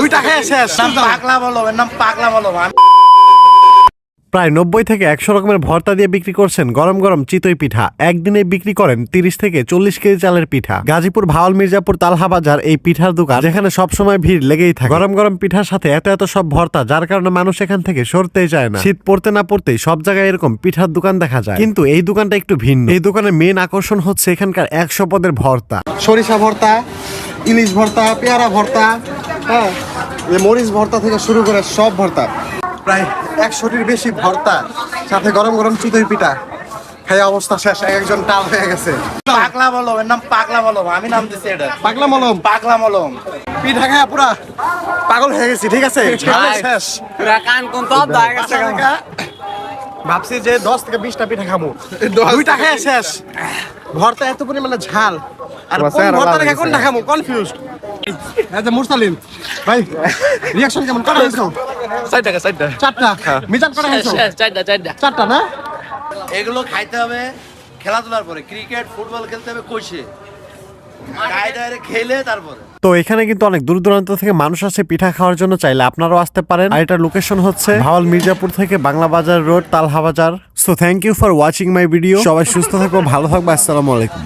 দুইটা খেয়ে শেষ। পাগলা বলো, এর নাম পাগলা বলো। প্রায় 90 থেকে 100 রকমের ভর্তা দিয়ে বিক্রি করছেন গরম গরম চিতই পিঠা। একদিনে বিক্রি করেন 30 থেকে 40 কেজি চালের পিঠা। গাজীপুর ভাওয়াল মির্জাপুর তালহা বাজার এই পিঠার দোকান, যেখানে সবসময় ভিড় লেগেই থাকে। গরম গরম পিঠার সাথে এত সব ভর্তা, যার কারণে মানুষ এখান থেকে সরতেই চায় না। শীত পড়তে না পড়তেই সব জায়গায় এরকম পিঠার দোকান দেখা যায়, কিন্তু এই দোকানটা একটু ভিন্ন। এই দোকানের মেন আকর্ষণ হচ্ছে এখানকার 100 পদের ভর্তা। সরিষা ভর্তা, ইলিশ ভর্তা, পেয়ারা ভর্তা, হ্যাঁ, মরিচ ভর্তা থেকে শুরু করে সব ভর্তা, প্রায় 100টির বেশি ভর্তা, সাথে গরম গরম চিতই পিঠা। খাই অবস্থা শেষ, একজন টাল হয়ে গেছে। পাগলা বলো, এর নাম পাগলা বলো। আমি নাম দিছি এটা পাগলা মলম। পাগলা মলম। পিঠা খায় পুরা পাগল হয়ে গেছি। ঠিক আছে, শেষ। ভাবছি যে 10 থেকে 20টা পিঠা খাবো, দুইটা খেয়ে শেষ। ভর্তা এত পরিমাণে ঝাল, আর কোন ভর্তা রেখে কোনটা খাবো কনফিউজড। আচ্ছা মুরসালিন ভাই, রিঅ্যাকশন কেমন? কটা খাইছো? 60 টাকা 60 টাকা। চারটা। মিজান কটা খাইছো? চারটা না? এগুলো খাইতে হবে খেলাধুলার পরে। ক্রিকেট ফুটবল খেলতে হবে কইছে, গায়ে খেলে তারপরে। তো এখানে কিন্তু অনেক দূর দূরান্ত থেকে মানুষ আসে পিঠা খাওয়ার জন্য। চাইলে আপনারাও আসতে পারেন। আর এটার লোকেশন হচ্ছে ভাওয়াল মির্জাপুর থেকে বাংলা বাজার রোড, তালহা বাজার। So thank you for watching my video. সবাই সুস্থ থাকবো, ভালো থাকবো। আসসালামু আলাইকুম।